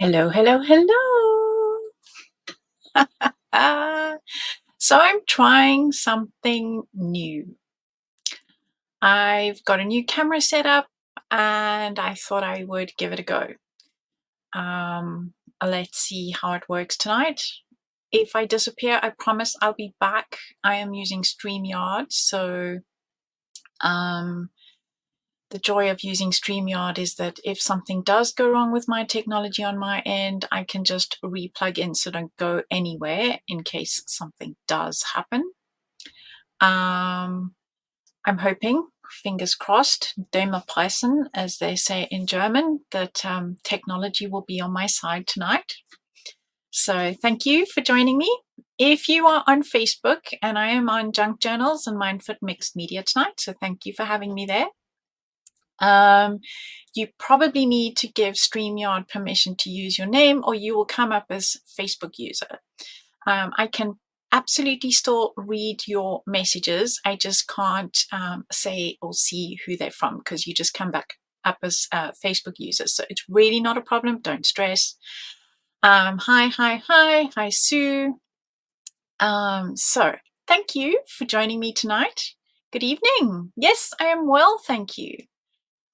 Hello, hello, hello. So I'm trying something new. I've got a new camera set up and I thought I would give it a go. Let's see how it works tonight. If I disappear, I promise I'll be back. I am using StreamYard, so the joy of using StreamYard is that if something does go wrong with my technology on my end, I can just re-plug in so don't go anywhere in case something does happen. I'm hoping, fingers crossed, Däummer pressen, as they say in German, that technology will be on my side tonight. So thank you for joining me. If you are on Facebook, and I am on Junk Journals and Mindfoot Mixed Media tonight, so thank you for having me there. You probably need to give StreamYard permission to use your name or you will come up as Facebook user. I can absolutely still read your messages. I just can't say or see who they're from because you just come back up as Facebook users. So it's really not a problem. Don't stress. Hi, Sue. So thank you for joining me tonight. Good evening. Yes, I am well, thank you.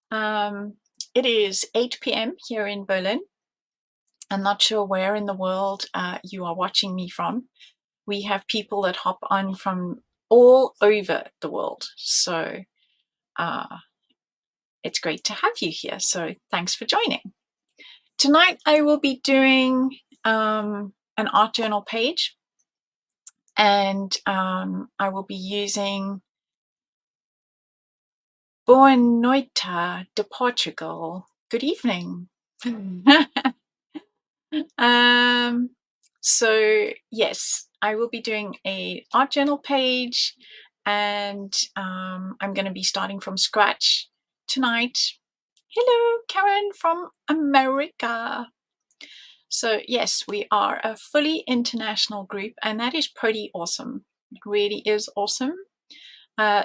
It is 8 p.m. here in Berlin. I'm not sure where in the world you are watching me from. We have people that hop on from all over the world. So it's great to have you here. So thanks for joining. Tonight I will be doing an art journal page. And I will be using Boa Noite de Portugal. Good evening. So yes, I will be doing a art journal page and I'm going to be starting from scratch tonight. Hello, Karen from America. So yes, we are a fully international group and that is pretty awesome. It really is awesome.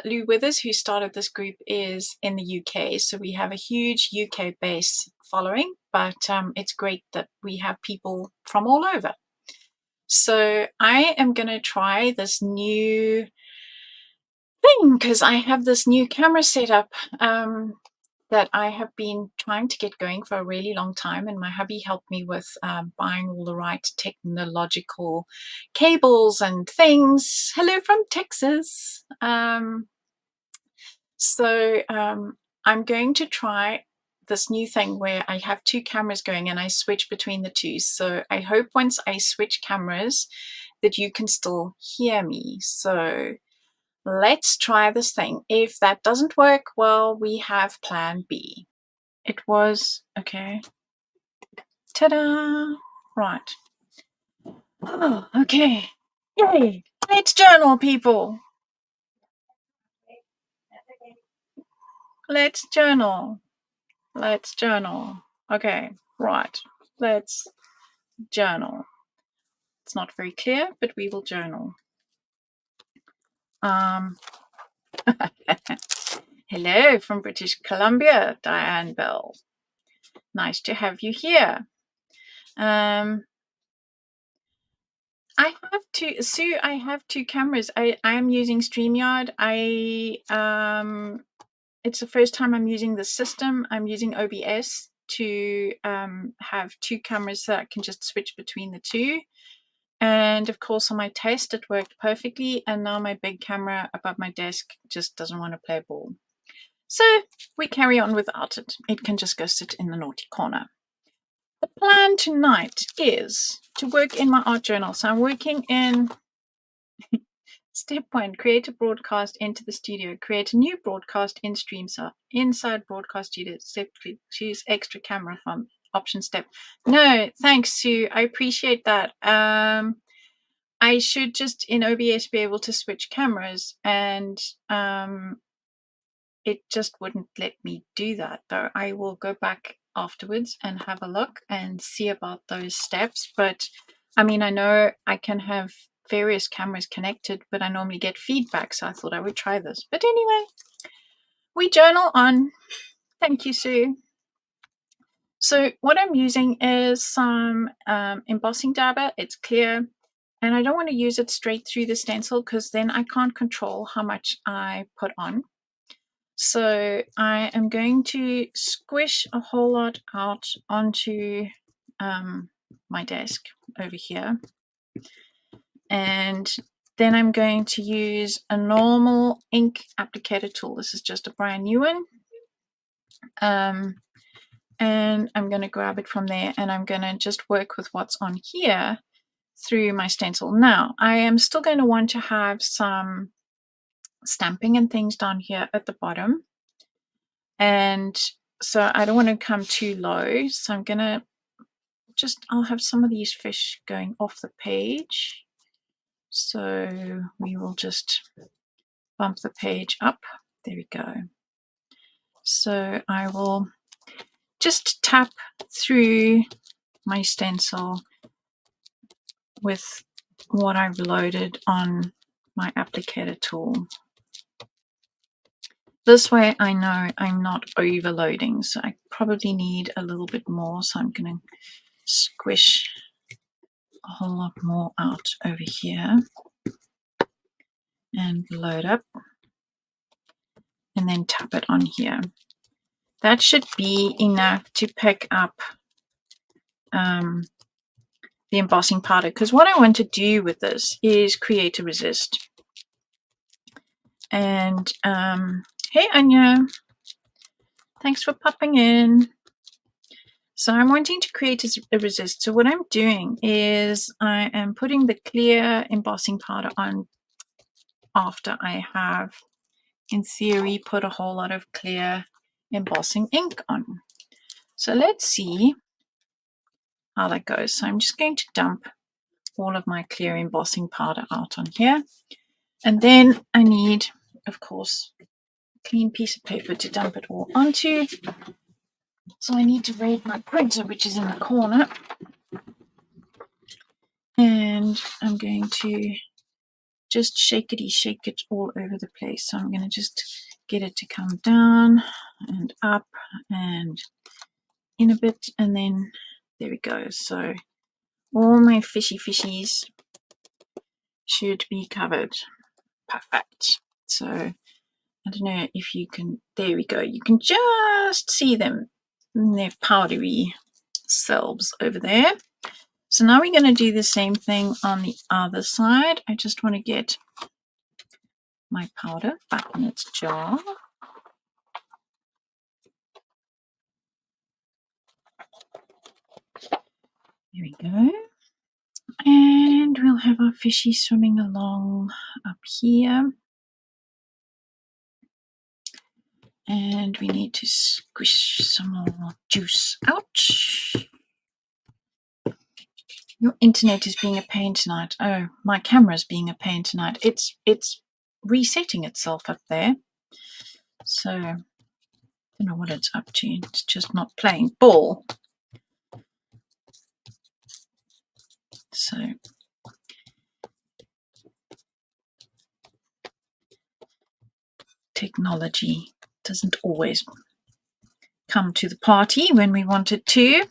Lou Withers, who started this group, is in the UK, so we have a huge UK base following, but it's great that we have people from all over. So I am going to try this new thing because I have this new camera setup that I have been trying to get going for a really long time, and my hubby helped me with buying all the right technological cables and things. Hello from Texas. So I'm going to try this new thing where I have two cameras going and I switch between the two. So I hope once I switch cameras that you can still hear me. So let's try this thing. If that doesn't work, well, we have plan B. It was, okay. Ta-da! Right. Oh, okay. Yay! Let's journal, people. Let's journal. Let's journal. Okay, right. Let's journal. It's not very clear, but we will journal. Hello from British Columbia, Diane Bell. Nice to have you here. I have two, Sue, I have two cameras. I am using StreamYard. It's the first time I'm using the system. I'm using OBS to have two cameras that I can just switch between the two. And of course, on my test, it worked perfectly. And now my big camera above my desk just doesn't want to play ball. So we carry on without it. It can just go sit in the naughty corner. The plan tonight is to work in my art journal. So I'm working in step 1, create a broadcast into the studio. Create a new broadcast in StreamYard. Inside broadcast studio, step 3, choose extra camera from option step. No, thanks, Sue. I appreciate that. I should just in OBS be able to switch cameras, and it just wouldn't let me do that. Though I will go back afterwards and have a look and see about those steps. But I mean, I know I can have various cameras connected, but I normally get feedback, so I thought I would try this. But anyway, we journal on. Thank you, Sue. So what I'm using is some embossing dabber. It's clear, and I don't want to use it straight through the stencil because then I can't control how much I put on. So I am going to squish a whole lot out onto my desk over here. And then I'm going to use a normal ink applicator tool. This is just a brand new one. And I'm going to grab it from there, and I'm going to just work with what's on here through my stencil. Now, I am still going to want to have some stamping and things down here at the bottom. And so I don't want to come too low. So I'm going to I'll have some of these fish going off the page. So we will just bump the page up. There we go. So I will just tap through my stencil with what I've loaded on my applicator tool. This way I know I'm not overloading, so I probably need a little bit more, so I'm going to squish a whole lot more out over here and load up, and then tap it on here. That should be enough to pick up the embossing powder, because what I want to do with this is create a resist. And hey Anya, thanks for popping in. So I'm wanting to create a resist. So what I'm doing is I am putting the clear embossing powder on after I have, in theory, put a whole lot of clear embossing ink on. So let's see how that goes. So I'm just going to dump all of my clear embossing powder out on here. And then I need, of course, a clean piece of paper to dump it all onto. So I need to raid my printer, which is in the corner. And I'm going to just shake it all over the place. So I'm going to just get it to come down and up and in a bit, and then there we go. So all my fishies should be covered. Perfect. So I don't know if you can, there we go. You can just see them in their powdery selves over there. So now we're going to do the same thing on the other side. I just want to get my powder back in its jar. There we go. And we'll have our fishy swimming along up here. And we need to squish some more juice out. Your internet is being a pain tonight. Oh, my camera's being a pain tonight. It's resetting itself up there. So I don't know what it's up to. It's just not playing ball. So technology doesn't always come to the party when we want it to.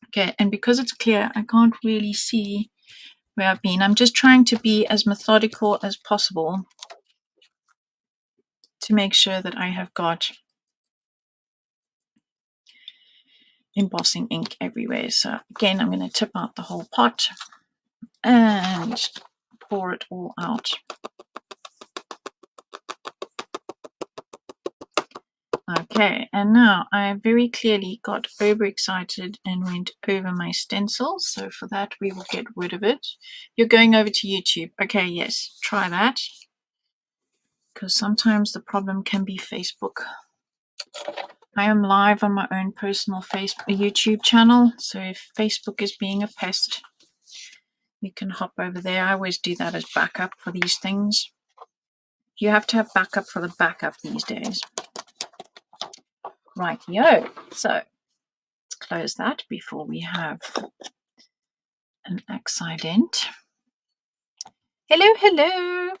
Okay, and because it's clear, I can't really see where I've been. I'm just trying to be as methodical as possible to make sure that I have got embossing ink everywhere. So again, I'm going to tip out the whole pot and pour it all out. Okay, and now I very clearly got overexcited and went over my stencil. So for that, we will get rid of it. You're going over to YouTube. Okay, yes, try that. Because sometimes the problem can be Facebook. I am live on my own personal YouTube channel. So if Facebook is being a pest, you can hop over there. I always do that as backup for these things. You have to have backup for the backup these days. Rightio. So let's close that before we have an accident. Hello, hello.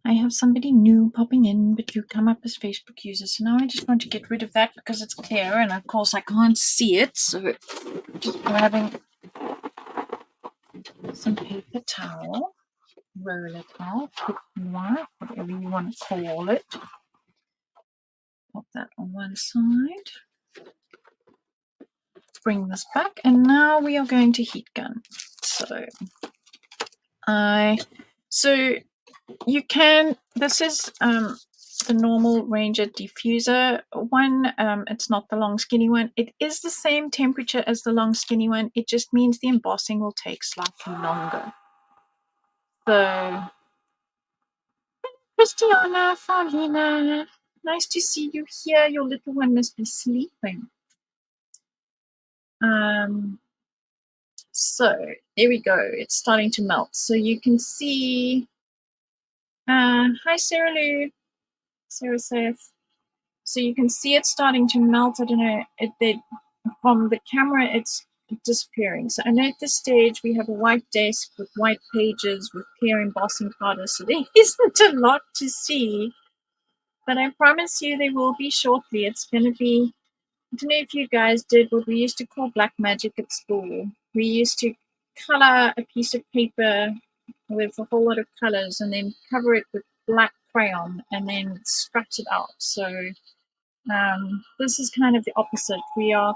I have somebody new popping in, but you come up as Facebook user. So now I just want to get rid of that because it's clear, and of course I can't see it. So just grabbing some paper towel, roller towel, whatever you want to call it. Pop that on one side. Bring this back, and now we are going to heat gun. So you can, this is the normal Ranger diffuser one. It's not the long skinny one. It is the same temperature as the long skinny one. It just means the embossing will take slightly longer. So, Christiana, Faulina, nice to see you here. Your little one must be sleeping. So there we go. It's starting to melt. So you can see. Hi, Sarah Lou. Sarah says. So you can see it starting to melt. I don't know. From the camera, it's disappearing. So I know at this stage we have a white desk with white pages with clear embossing powder. So there isn't a lot to see. But I promise you there will be shortly. It's going to be, I don't know if you guys did what we used to call black magic at school. We used to color a piece of paper with a whole lot of colors and then cover it with black crayon and then scratch it out. So this is kind of the opposite. We are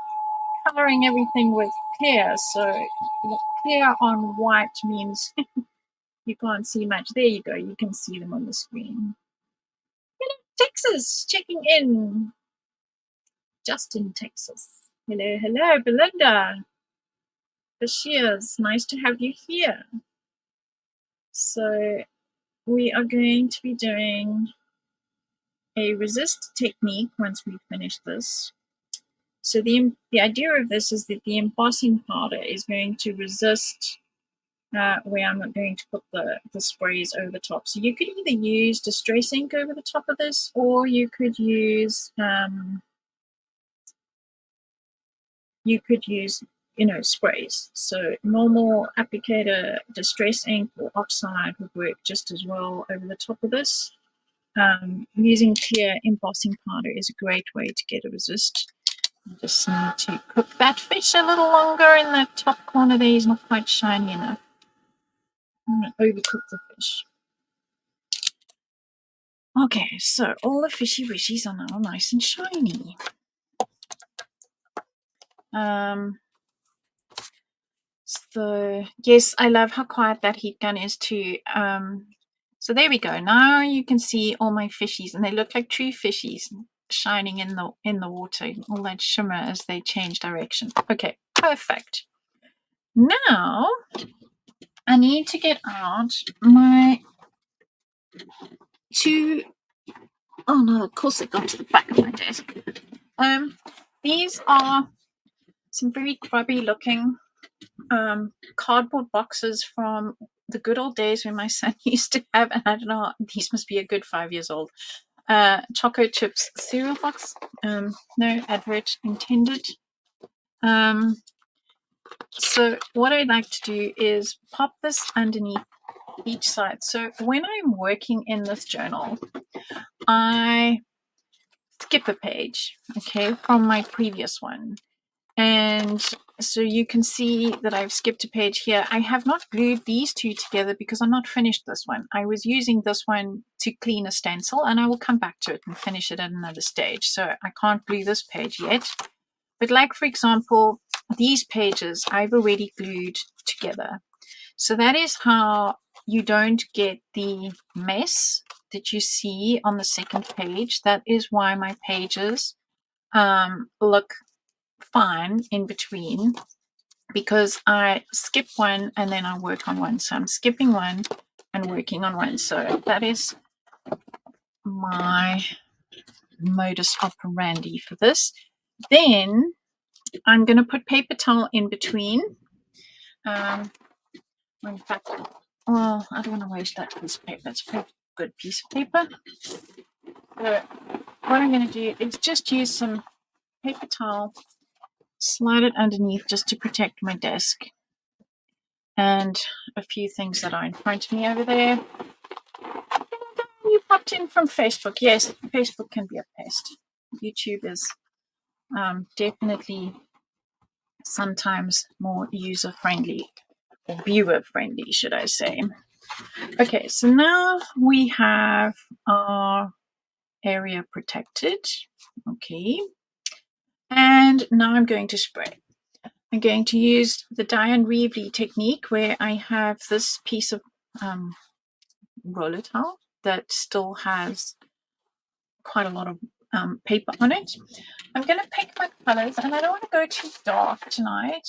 coloring everything with clear. So clear on white means you can't see much. There you go. You can see them on the screen. Hello, Texas, checking in. Justin, Texas. Hello, hello, Belinda. Bashirs, nice to have you here. So we are going to be doing a resist technique once we finish this. So the idea of this is that the embossing powder is going to resist where I'm going to put the sprays over the top. So you could either use Distress ink over the top of this, or you could use sprays. So normal applicator Distress ink or oxide would work just as well over the top of this. Using clear embossing powder is a great way to get a resist. You just need to cook that fish a little longer in that top corner there. Is not quite shiny enough. I'm going to overcook the fish. Okay, so all the fishy wishies are now nice and shiny. So yes, I love how quiet that heat gun is too. So there we go. Now you can see all my fishies, and they look like true fishies shining in the water, all that shimmer as they change direction. Okay, perfect. Now I need to get out my two. Oh no, of course it got to the back of my desk. These are some very grubby looking cardboard boxes from the good old days when my son used to have, and I don't know, these must be a good 5 years old, Choco Chips cereal box. No advert intended. So what I'd like to do is pop this underneath each side. So when I'm working in this journal, I skip a page, okay, from my previous one. And so you can see that I've skipped a page here. I have not glued these two together because I'm not finished this one. I was using this one to clean a stencil, and I will come back to it and finish it at another stage. So I can't glue this page yet. But like, for example, these pages I've already glued together. So that is how you don't get the mess that you see on the second page. That is why my pages look fine in between, because I skip one and then I work on one. So I'm skipping one and working on one. So that is my modus operandi for this. Then I'm going to put paper towel in between. In fact, well, I don't want to waste that piece of paper. It's a good piece of paper. So what I'm going to do is just use some paper towel, slide it underneath just to protect my desk and a few things that are in front of me over there. popped in from Facebook. Yes, Facebook can be a pest. YouTube is definitely sometimes more user-friendly, or viewer-friendly, should I say. Okay, so now we have our area protected. Okay, and now I'm going to spray. I'm going to use the Diane Reevely technique, where I have this piece of roller towel that still has quite a lot of paper on it. I'm going to pick my colors, and I don't want to go too dark tonight.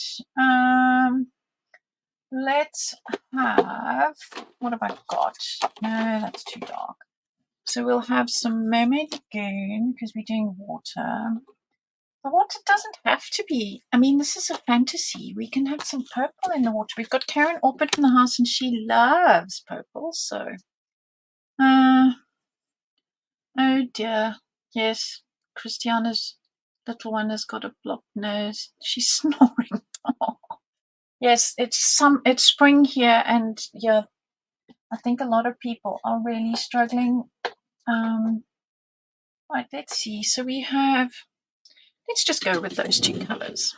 Let's have, what have I got? No, that's too dark. So we'll have some Mermaid Lagoon, because we're doing water. The water doesn't have to be, I mean, this is a fantasy. We can have some purple in the water. We've got Karen Orbit in the house, and she loves purple, so. Oh dear. Yes, Christiana's little one has got a blocked nose. She's snoring. Oh. Yes, it's spring here, and yeah, I think a lot of people are really struggling. Right, let's see. So we have, let's just go with those two colors.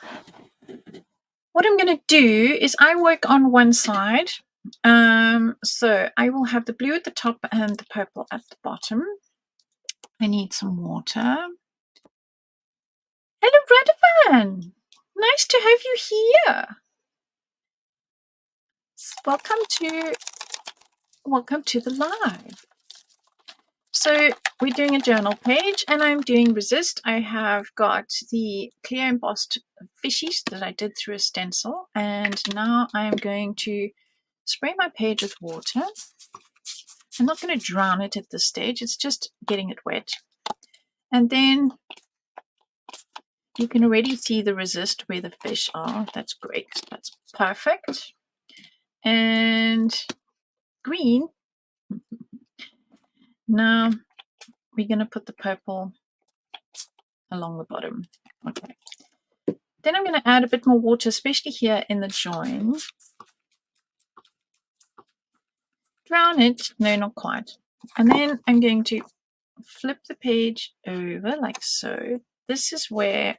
What I'm going to do is I work on one side. So I will have the blue at the top and the purple at the bottom. I need some water. Hello, Radovan. Nice to have you here. Welcome to the live. So we're doing a journal page, and I'm doing resist. I have got the clear embossed fishies that I did through a stencil, and now I am going to spray my page with water. I'm not going to drown it at this stage, it's just getting it wet. And then you can already see the resist where the fish are. That's great. That's perfect. And green. Now we're going to put the purple along the bottom. Okay. Then I'm going to add a bit more water, especially here in the join. Drown it. No, not quite. And then I'm going to flip the page over like so. This is where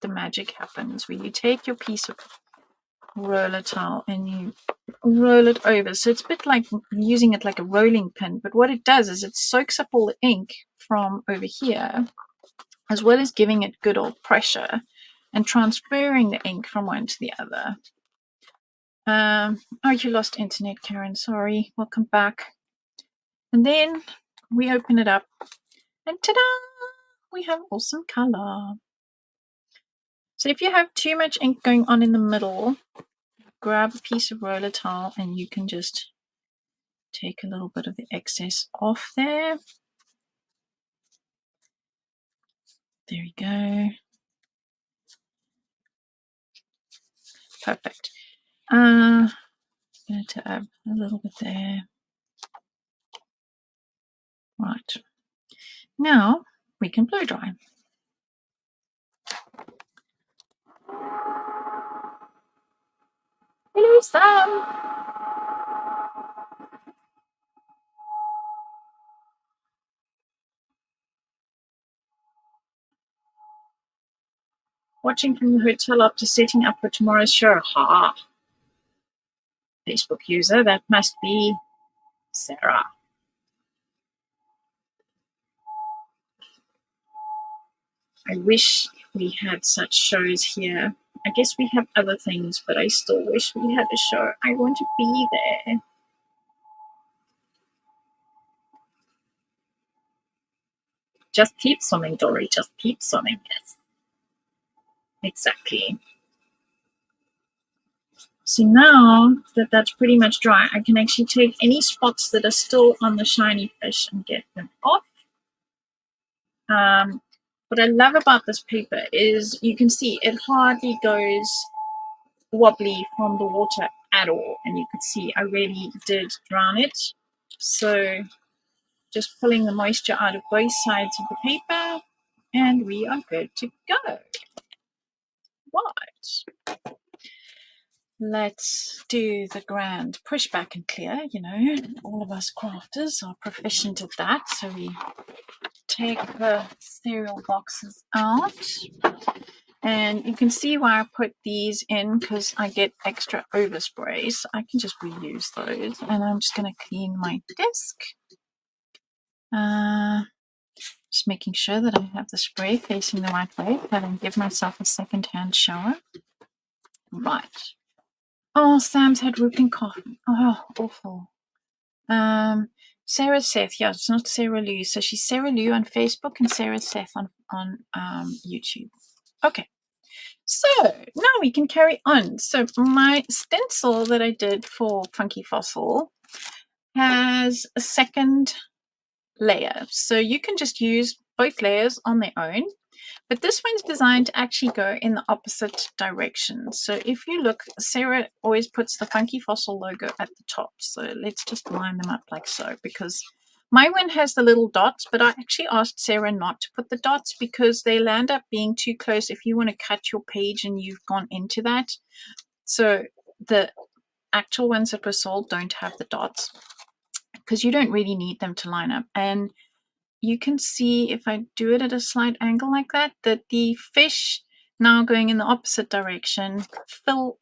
the magic happens, where you take your piece of roller towel and you roll it over. So it's a bit like using it like a rolling pin, but what it does is it soaks up all the ink from over here, as well as giving it good old pressure and transferring the ink from one to the other. Oh, you lost internet, Karen. Sorry. Welcome back. And then we open it up, and ta-da! We have awesome color. So if you have too much ink going on in the middle, grab a piece of roller towel and you can just take a little bit of the excess off there. There we go. Perfect. I'm going to add a little bit there. Right. Now we can blow dry. Hello, Sam. Watching from the hotel after setting up for tomorrow's show. Ha. Facebook user, that must be Sarah. I wish we had such shows here. I guess we have other things, but I still wish we had a show. I want to be there. Just keep swimming, Dory. Just keep swimming. Yes. Exactly. So now that that's pretty much dry, I can actually take any spots that are still on the shiny fish and get them off. What I love about this paper is you can see it hardly goes wobbly from the water at all. And you can see I really did drown it. So just pulling the moisture out of both sides of the paper, and we are good to go. Right. let's do the grand push back and clear. You know, all of us crafters are proficient at that. So we take the cereal boxes out. And you can see why I put these in, because I get extra overspray, so I can just reuse those. And I'm just going to clean my desk. Just making sure that I have the spray facing the right way, so I don't give myself a second-hand shower. Right. Oh, Sam's had whooping cough. Oh, awful. Sarah Seth. Yeah, it's not Sarah Lou. So she's Sarah Lou on Facebook and Sarah Seth on YouTube. Okay. So now we can carry on. So my stencil that I did for Funky Fossil has a second layer. So you can just use both layers on their own. But this one's designed to actually go in the opposite direction. So if you look, Sarah always puts the Funky Fossil logo at the top. So let's just line them up like so, because my one has the little dots, but I actually asked Sarah not to put the dots because they'll end up being too close if you want to cut your page and you've gone into that. So the actual ones that were sold don't have the dots because you don't really need them to line up. And you can see if I do it at a slight angle like that the fish now going in the opposite direction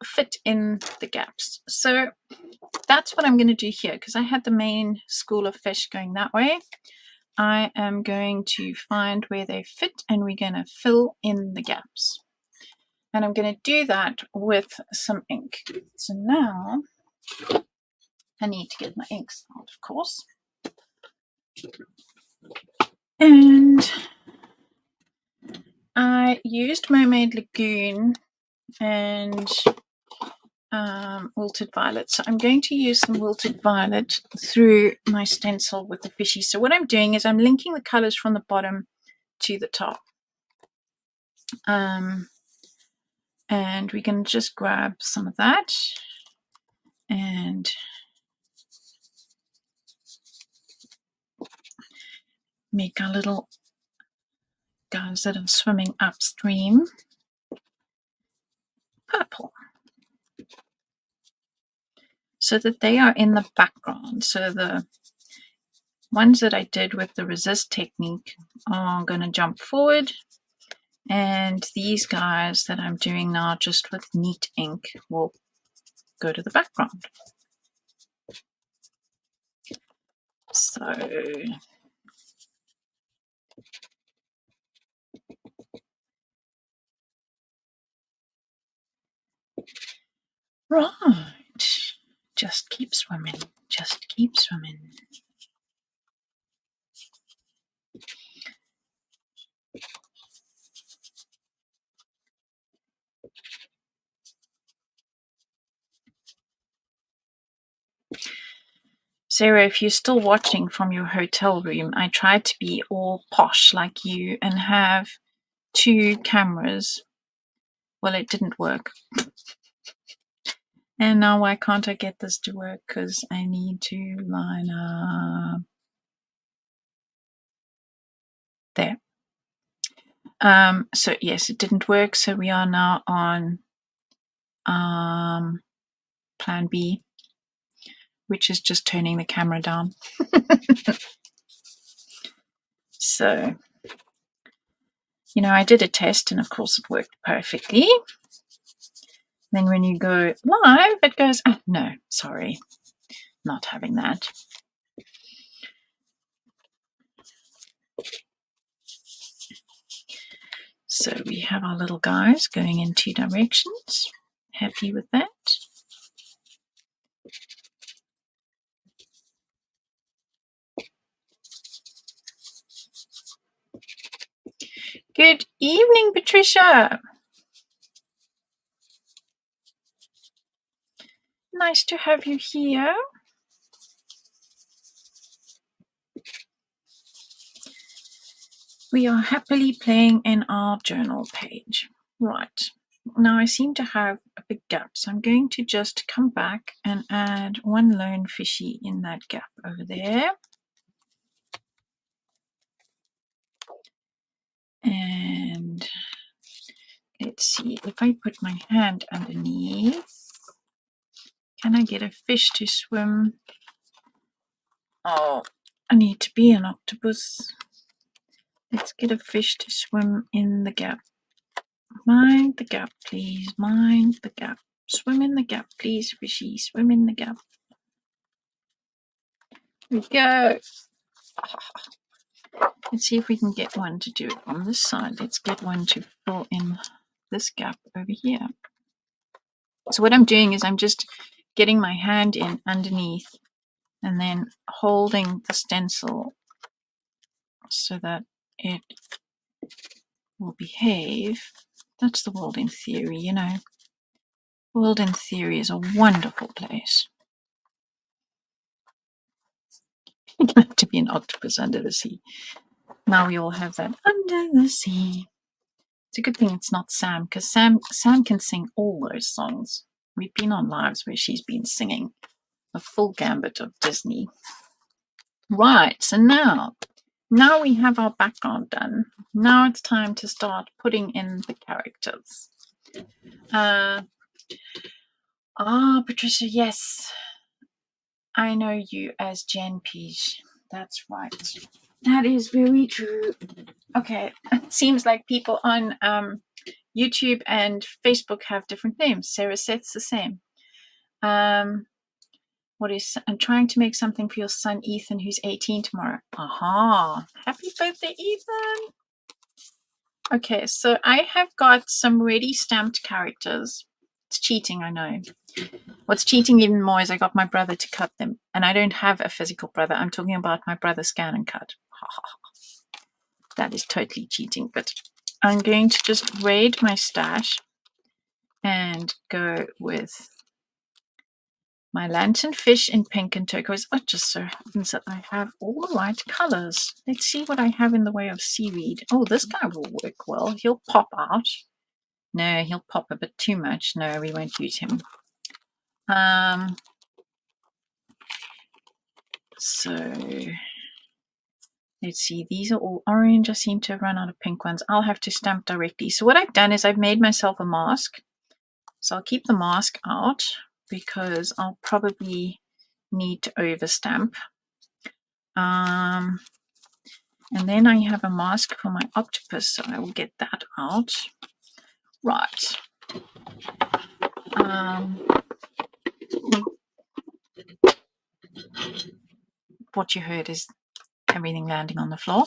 fit in the gaps. So that's what I'm going to do here, because I had the main school of fish going that way. I am going to find where they fit and we're going to fill in the gaps. And I'm going to do that with some ink. So now I need to get my inks out, of course. And I used Mermaid Lagoon and Wilted Violet. So I'm going to use some Wilted Violet through my stencil with the fishy. So what I'm doing is I'm linking the colors from the bottom to the top. And we can just grab some of that and make our little guys that are swimming upstream purple, so that they are in the background. So the ones that I did with the resist technique are going to jump forward, and these guys that I'm doing now just with neat ink will go to the background. So right, just keep swimming, just keep swimming. Sarah, if you're still watching from your hotel room, I tried to be all posh like you and have 2 cameras. Well, it didn't work. And now why can't I get this to work? Because I need to line up. There. So yes, it didn't work. So we are now on plan B, which is just turning the camera down. So, you know, I did a test and of course it worked perfectly. Then when you go live, it goes, oh, no, sorry, not having that. So we have our little guys going in 2 directions. Happy with that. Good evening, Patricia. Nice to have you here. We are happily playing in our journal page. Right. Now I seem to have a big gap, so I'm going to just come back and add 1 lone fishy in that gap over there. And let's see, if I put my hand underneath, Can I get a fish to swim? Oh, I need to be an octopus. Let's get a fish to swim in the gap. Mind the gap, please. Mind the gap. Swim in the gap, please, fishy. Swim in the gap. Here we go. Let's see if we can get one to do it on this side. Let's get one to fill in this gap over here. So what I'm doing is I'm just getting my hand in underneath and then holding the stencil so that it will behave. That's the world in theory, you know. World in theory is a wonderful place. You'd like to be an octopus under the sea. Now we all have that under the sea. It's a good thing it's not Sam, because Sam can sing all those songs. We've been on lives where she's been singing a full gambit of Disney. Right, so now we have our background done. Now it's time to start putting in the characters. Patricia, yes. I know you as Jen Peach. That's right. That is very true. Okay, it seems like people on YouTube and Facebook have different names. Sarah Seth's the same. I'm trying to make something for your son Ethan, who's 18 tomorrow. Aha! Happy birthday, Ethan! Okay, so I have got some ready stamped characters. It's cheating, I know. What's cheating even more is I got my brother to cut them, and I don't have a physical brother. I'm talking about my brother scan and cut. That is totally cheating, but I'm going to just raid my stash and go with my lanternfish in pink and turquoise. Oh, just so happens that I have all the right colors. Let's see what I have in the way of seaweed. Oh, this guy will work well. He'll pop out. No, he'll pop a bit too much. No, we won't use him. So let's see. These are all orange. I seem to have run out of pink ones. I'll have to stamp directly. So what I've done is I've made myself a mask. So I'll keep the mask out because I'll probably need to overstamp. And then I have a mask for my octopus, so I will get that out. Right. What you heard is everything landing on the floor.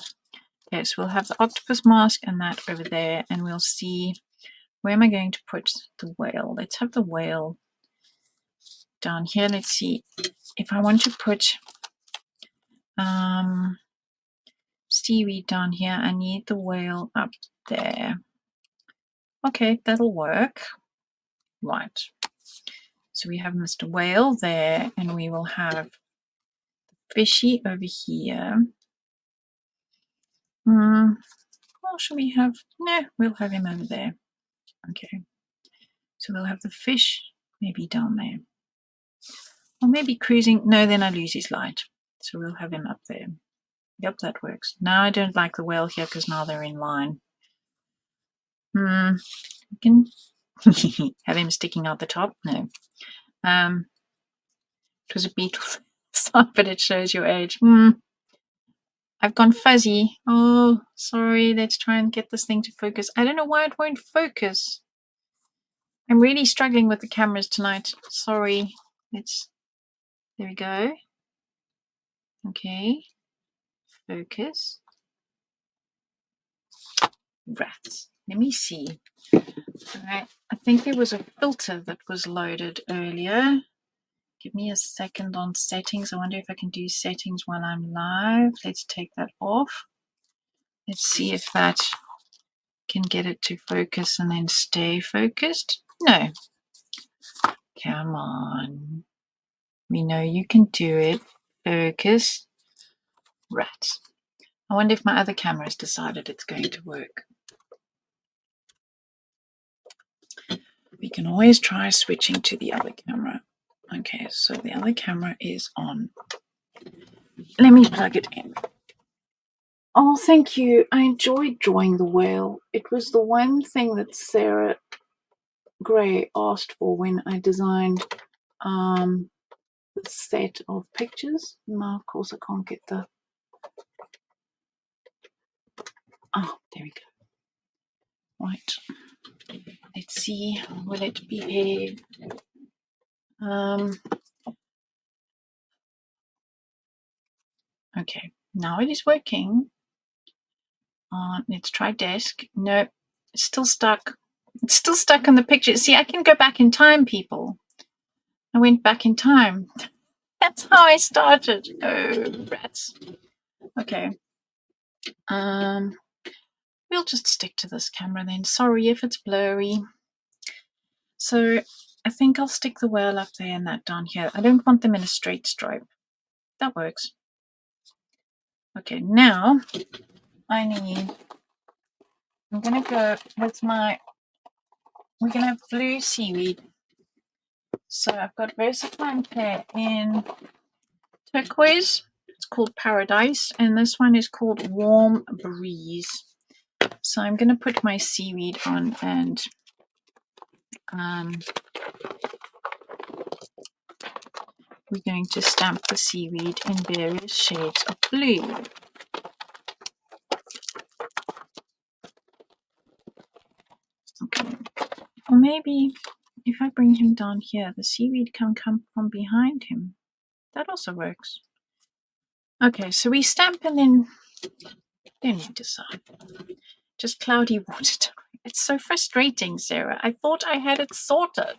Okay, so we'll have the octopus mask and that over there, and we'll see where am I going to put the whale. Let's have the whale down here. Let's see if I want to put seaweed down here. I need the whale up there. Okay, that'll work. Right. So we have Mr. Whale there, and we will have fishy over here. Well, should we have? No, we'll have him over there. Okay. So we'll have the fish maybe down there. Or maybe cruising. No, then I lose his light. So we'll have him up there. Yep, that works. Now I don't like the whale here because now they're in line. We can have him sticking out the top. No. It was a beetle, but it shows your age. I've gone fuzzy. Oh, sorry. Let's try and get this thing to focus. I don't know why it won't focus. I'm really struggling with the cameras tonight. Sorry. There we go. Okay. Focus. Rats. Let me see. Alright. I think there was a filter that was loaded earlier. Give me a second on settings. I wonder if I can do settings while I'm live. Let's take that off. Let's see if that can get it to focus and then stay focused. No. Come on. We know you can do it. Focus. Rats. I wonder if my other camera has decided it's going to work. We can always try switching to the other camera. Okay, so the other camera is on. Let me plug it in. Oh, thank you. I enjoyed drawing the whale. It was the one thing that Sarah Gray asked for when I designed the set of pictures. Now, of course, I can't get the. Oh, there we go. Right. Let's see. Will it behave? Okay. Now it is working. Let's try desk. No, it's still stuck. It's still stuck on the picture. See, I can go back in time, people. I went back in time. That's how I started. Oh, rats. Okay. We'll just stick to this camera then. Sorry if it's blurry. So I think I'll stick the whale up there and that down here. I don't want them in a straight stripe. That works. Okay, now I'm going to go with we're going to have blue seaweed. So I've got VersaFine Care in turquoise. It's called Paradise. And this one is called Warm Breeze. So I'm going to put my seaweed on and we're going to stamp the seaweed in various shades of blue. Okay. Or maybe if I bring him down here, the seaweed can come from behind him. That also works. Okay, so we stamp and then we decide. Just cloudy water. It's so frustrating, Sarah. I thought I had it sorted.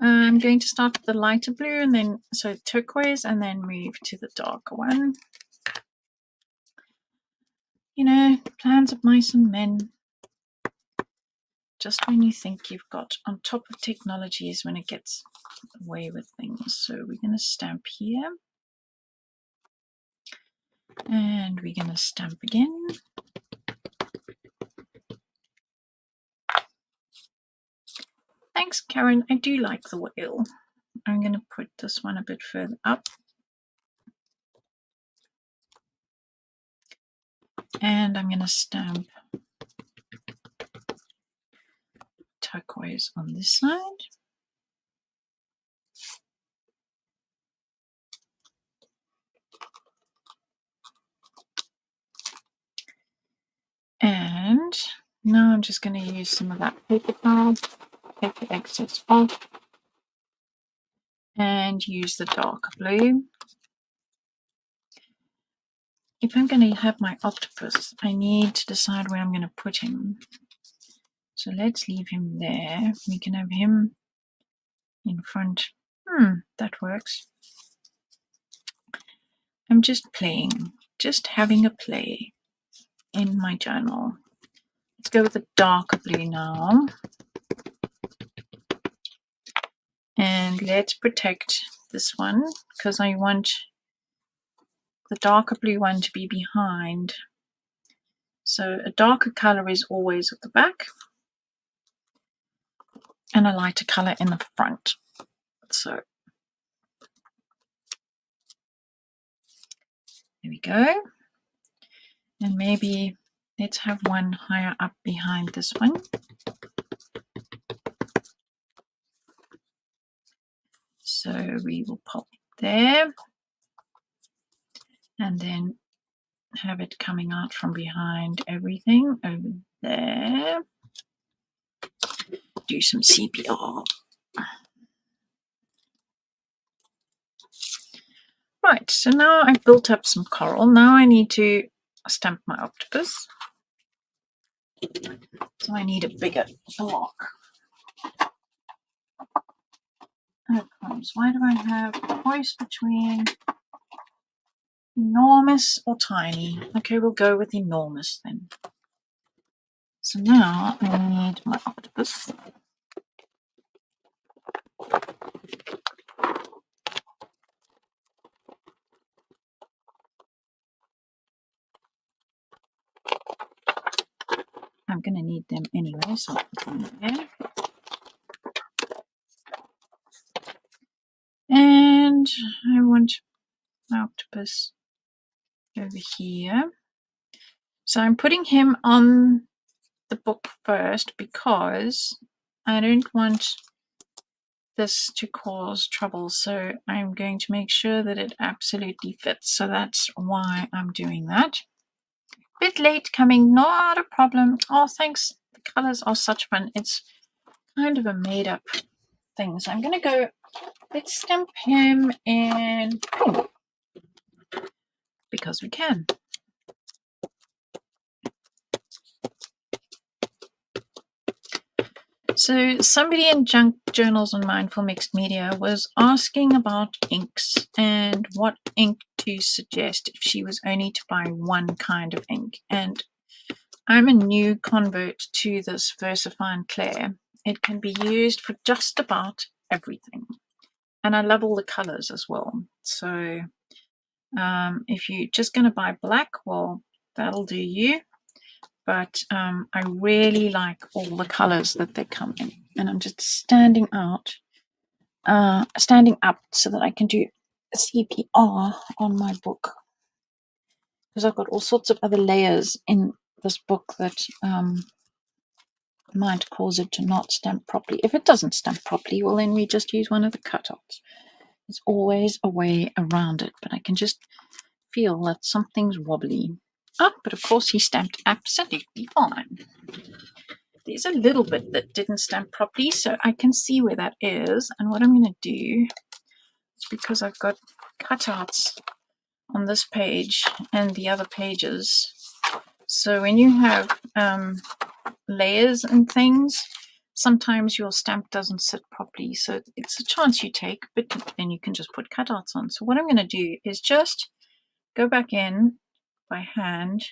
I'm going to start with the lighter blue and then turquoise and then move to the darker one. You know, plans of mice and men. Just when you think you've got on top of technology is when it gets away with things. So we're going to stamp here. And we're going to stamp again. Thanks, Karen. I do like the whale. I'm going to put this one a bit further up. And I'm going to stamp turquoise on this side. And now I'm just going to use some of that paper towel, take the excess off, and use the dark blue. If I'm going to have my octopus, I need to decide where I'm going to put him. So let's leave him there. We can have him in front. That works. I'm just playing, just having a play in my journal. Let's go with the darker blue now. And let's protect this one because I want the darker blue one to be behind. So a darker color is always at the back and a lighter color in the front. So there we go. And maybe let's have one higher up behind this one. So we will pop there and then have it coming out from behind everything over there. Do some CPR. Right, so now I've built up some coral. Now I need to stamp my octopus. So I need a bigger block. Oh, crumbs. Why do I have a choice between enormous or tiny? Okay, we'll go with enormous then. So now I need my octopus. I'm going to need them anyway, so I'll put them there. And I want my octopus over here. So I'm putting him on the book first because I don't want this to cause trouble, so I'm going to make sure that it absolutely fits. So that's why I'm doing that. Bit late coming, not a problem. Oh, thanks. The colors are such fun. It's kind of a made up thing. So I'm going to go, let's stamp him in pink because we can. So somebody in Junk Journals on Mindful Mixed Media was asking about inks and what ink to suggest if she was only to buy one kind of ink. And I'm a new convert to this VersaFine Clair. It can be used for just about everything. And I love all the colors as well. So if you're just going to buy black, well, that'll do you. But I really like all the colors that they come in. And I'm just standing up so that I can do CPR on my book. Because I've got all sorts of other layers in this book that might cause it to not stamp properly. If it doesn't stamp properly, well, then we just use one of the cutouts. There's always a way around it, but I can just feel that something's wobbly. Ah, but of course he stamped absolutely fine. There's a little bit that didn't stamp properly, so I can see where that is. And what I'm going to do is, because I've got cutouts on this page and the other pages, so when you have layers and things, sometimes your stamp doesn't sit properly. So it's a chance you take, but then you can just put cutouts on. So what I'm going to do is just go back in by hand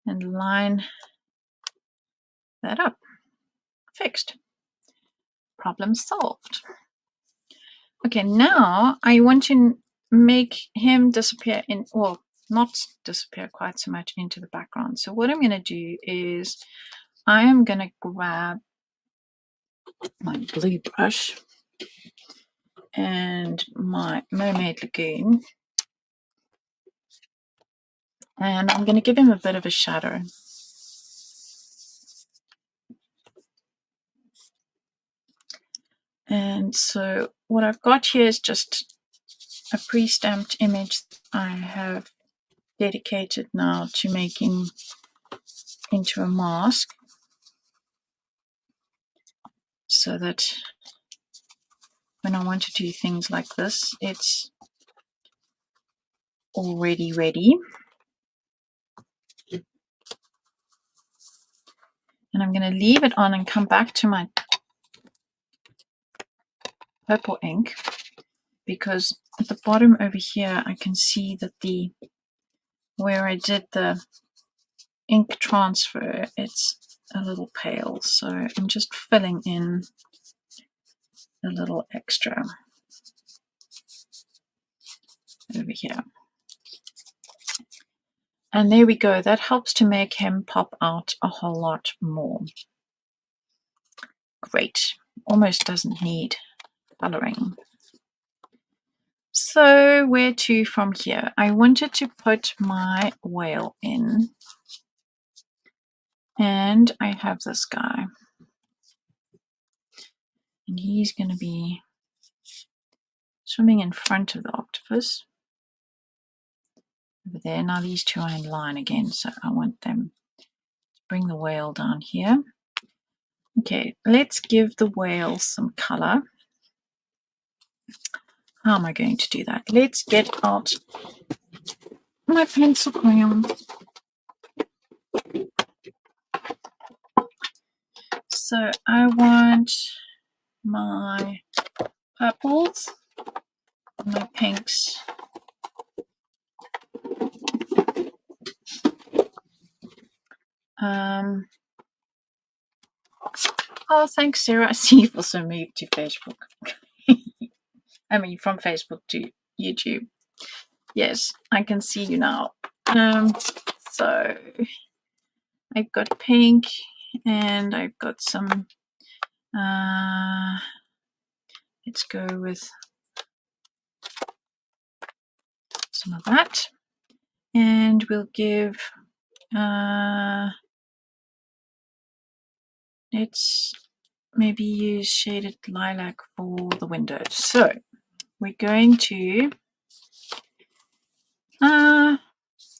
and line that up. Fixed. Problem solved. Okay, now I want to make him disappear in, well, not disappear quite so much into the background. So what I'm going to do is I am going to grab my blue brush and my Mermaid Lagoon, and I'm going to give him a bit of a shadow. And so what I've got here is just a pre-stamped image I have dedicated now to making into a mask, so that when I want to do things like this, it's already ready. And I'm going to leave it on and come back to my purple ink, because at the bottom over here I can see that where I did the ink transfer, it's a little pale, so I'm just filling in a little extra over here. And there we go. That helps to make him pop out a whole lot more. Great. Almost doesn't need coloring. So where to from here? I wanted to put my whale in, and I have this guy, and he's going to be swimming in front of the octopus over there. Now these two are in line again, so I want them to bring the whale down here. Okay, let's give the whale some color. How am I going to do that? Let's get out my pencil crayon. So I want my purples, my pinks, oh, thanks, Sarah. I see you've also moved to Facebook. I mean, from Facebook to YouTube. Yes, I can see you now. So I've got pink, and I've got some, let's go with some of that. And we'll give, let's maybe use shaded lilac for the windows. So we're going to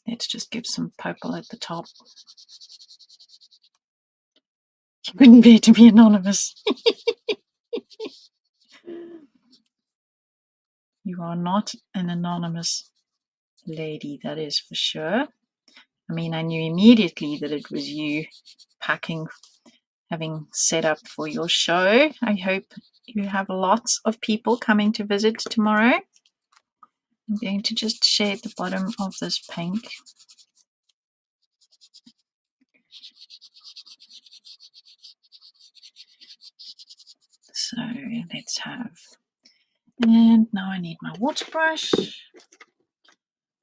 let's just give some purple at the top. You couldn't bear to be anonymous. You are not an anonymous lady, that is for sure. I mean, I knew immediately that it was you packing, having set up for your show. I hope you have lots of people coming to visit tomorrow. I'm going to just shade the bottom of this pink. So let's have, and now I need my water brush.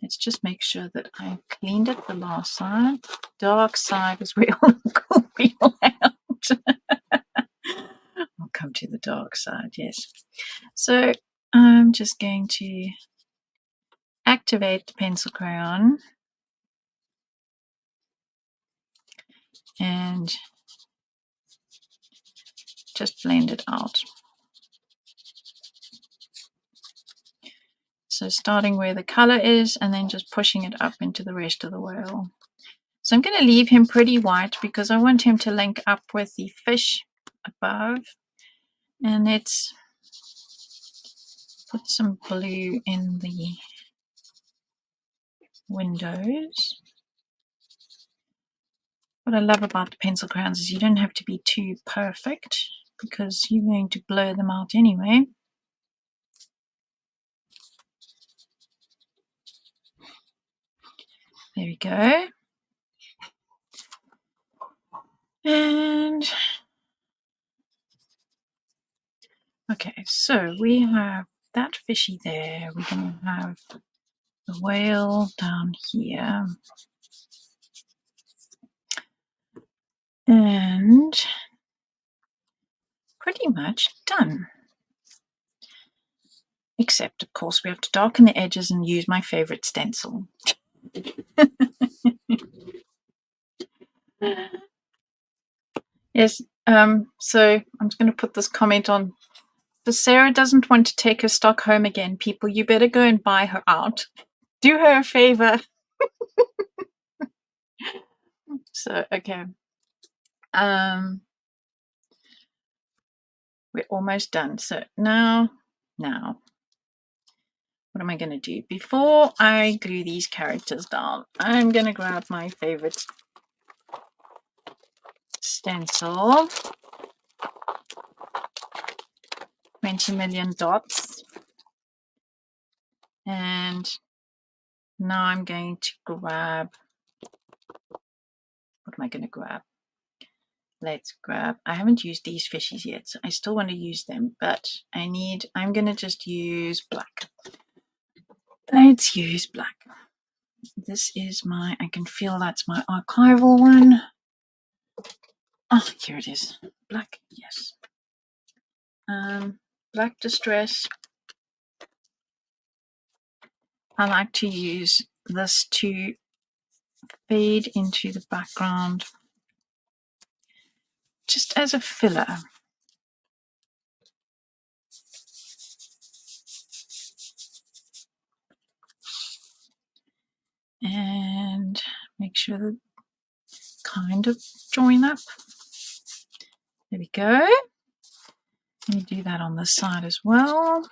Let's just make sure that I cleaned it the last side. Dark side is where all the cool people out. I'll come to the dark side, yes. So I'm just going to activate the pencil crayon and just blend it out. So starting where the color is and then just pushing it up into the rest of the whale. So I'm going to leave him pretty white because I want him to link up with the fish above. And let's put some blue in the windows. What I love about the pencil crayons is you don't have to be too perfect because you're going to blur them out anyway. There we go. And okay, so we have that fishy there. We're going to have the whale down here. And pretty much done. Except, of course, we have to darken the edges and use my favorite stencil. Yes, so I'm just going to put this comment on. But Sarah doesn't want to take her stock home again, people. You better go and buy her out. Do her a favor. So, okay. We're almost done. So now, what am I going to do? Before I glue these characters down, I'm going to grab my favorite stencil. 20 million dots. And now I'm going to grab, what am I going to grab? Let's grab, I haven't used these fishies yet, so I still want to use them, but I'm going to just use black. Let's use black. This is my, I can feel that's my archival one. Oh, here it is. Black, yes. Black Distress. I like to use this to fade into the background just as a filler. And make sure that kind of join up. There we go. Let me do that on this side as well.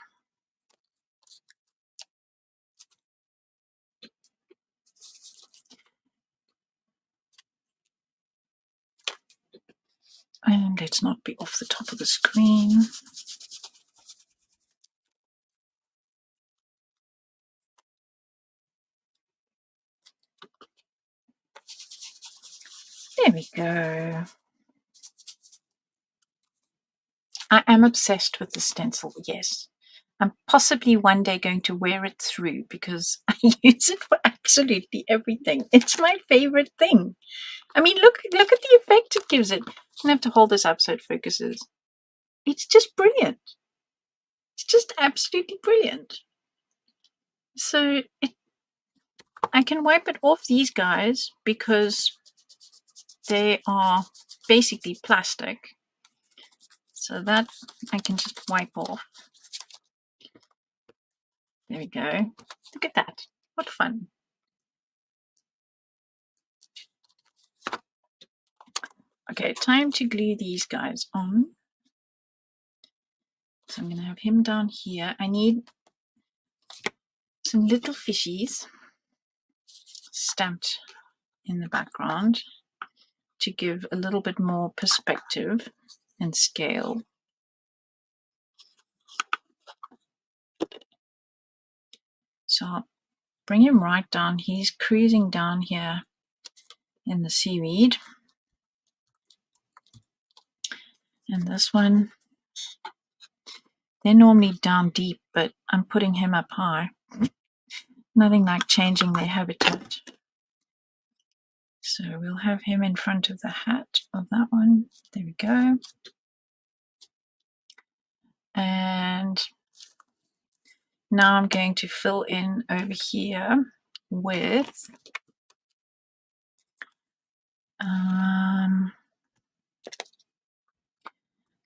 And let's not be off the top of the screen. There we go. I am obsessed with the stencil, yes. I'm possibly one day going to wear it through because I use it for absolutely everything. It's my favorite thing. I mean, look at the effect it gives it. I have to hold this up so it focuses. It's just brilliant. It's just absolutely brilliant. So I can wipe it off these guys because they are basically plastic. So that I can just wipe off. There we go. Look at that. What fun. Okay, time to glue these guys on. So I'm going to have him down here. I need some little fishies stamped in the background to give a little bit more perspective and scale. So I'll bring him right down. He's cruising down here in the seaweed. And this one, they're normally down deep, but I'm putting him up high. Nothing like changing their habitat. So we'll have him in front of the hat of that one. There we go. And now I'm going to fill in over here with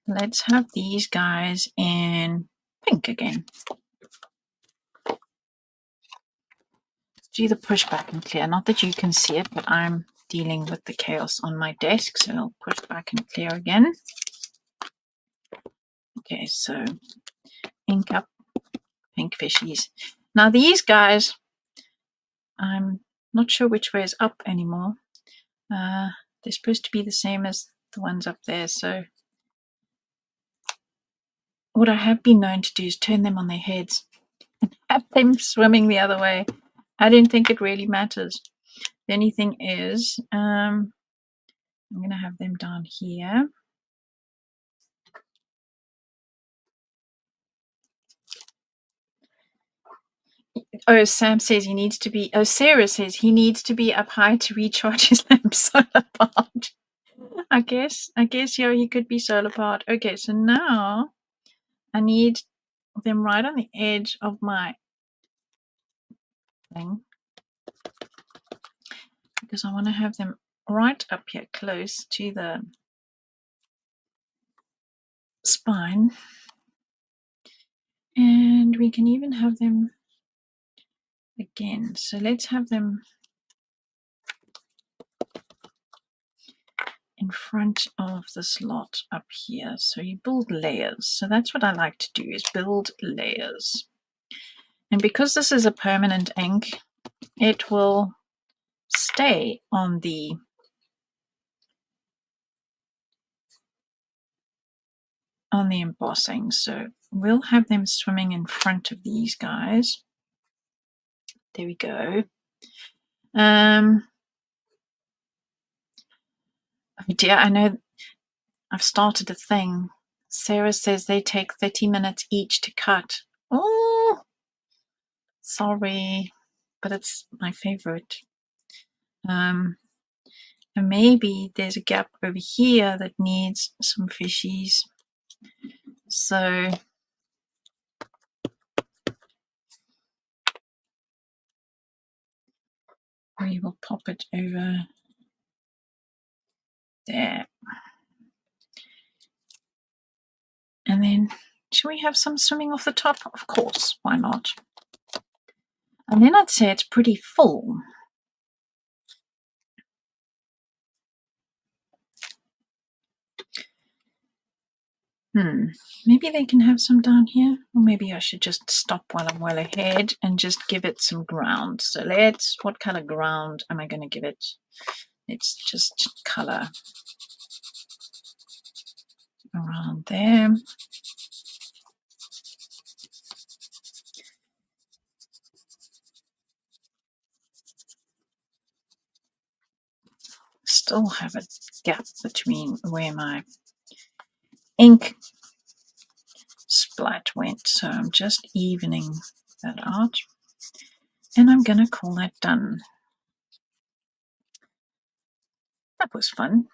let's have these guys in pink again. Do the push back and clear. Not that you can see it, but I'm dealing with the chaos on my desk, so I'll push back and clear again. Okay, so ink up pink fishies. Now these guys, I'm not sure which way is up anymore. They're supposed to be the same as the ones up there, so what I have been known to do is turn them on their heads and have them swimming the other way. I don't think it really matters. The only thing is, I'm going to have them down here. Oh, Sam says he needs to be, oh, Sarah says he needs to be up high to recharge his lamp solar powered. I guess, yeah, he could be solar powered. Okay, so now I need them right on the edge of my thing because I want to have them right up here close to the spine. And we can even have them again. So let's have them in front of the slot up here. So you build layers. So that's what I like to do, is build layers. And because this is a permanent ink, it will stay on the embossing. So we'll have them swimming in front of these guys. There we go. Oh dear, I know I've started a thing. Sarah says they take 30 minutes each to cut. Oh, sorry, but it's my favorite. And maybe there's a gap over here that needs some fishies. So we will pop it over there. And then, should we have some swimming off the top? Of course, why not? And then I'd say it's pretty full. Maybe they can have some down here. Or maybe I should just stop while I'm well ahead and just give it some ground. So what color ground am I going to give it? Let's just color around there. Still have a gap between where my ink splat went, so I'm just evening that out, and I'm gonna call that done. That was fun.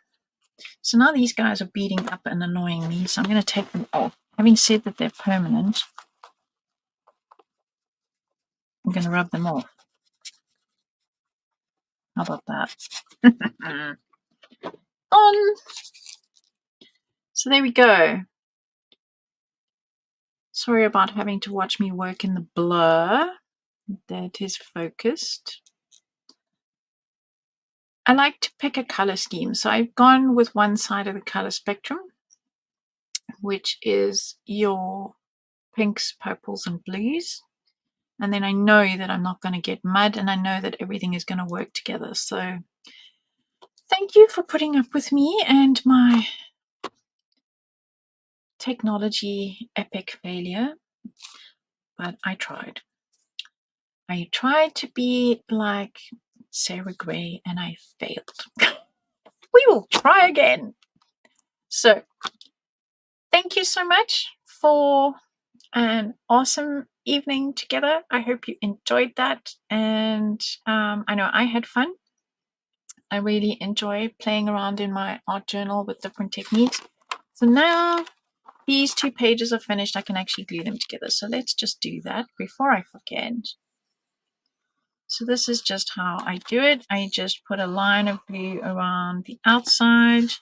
So now these guys are beating up and annoying me, so I'm going to take them off. Having said that they're permanent, I'm going to rub them off. How about that? On. So there we go. Sorry about having to watch me work in the blur. That is focused. I like to pick a color scheme. So I've gone with one side of the color spectrum, which is your pinks, purples, and blues. And then I know that I'm not going to get mud, and I know that everything is going to work together. So thank you for putting up with me and my technology epic failure. But I tried. I tried to be like Sarah Gray, and I failed. We will try again. So thank you so much for an awesome evening together. I hope you enjoyed that, and I know I had fun. I really enjoy playing around in my art journal with different techniques. So now these 2 pages are finished. I can actually glue them together. So let's just do that before I forget. So this is just how I do it. I just put a line of glue around the outside.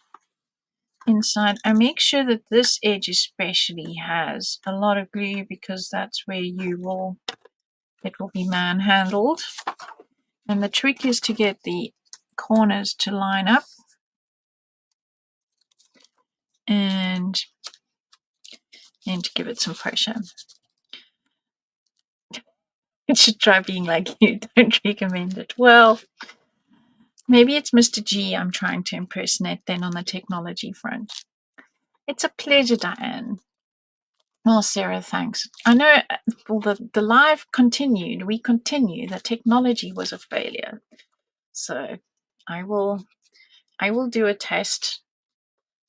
Inside, I make sure that this edge especially has a lot of glue, because that's where it will be manhandled. And the trick is to get the corners to line up and to give it some pressure. It should try being like you. Don't recommend it. Well, maybe it's Mr. G I'm trying to impersonate then on the technology front. It's a pleasure, Diane. Well, Sarah, thanks. I know the live continued. We continue. The technology was a failure. So I will do a test.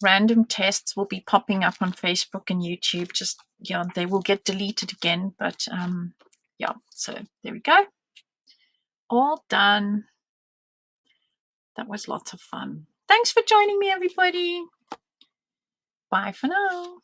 Random tests will be popping up on Facebook and YouTube. Just, they will get deleted again. But so there we go. All done. That was lots of fun. Thanks for joining me, everybody. Bye for now.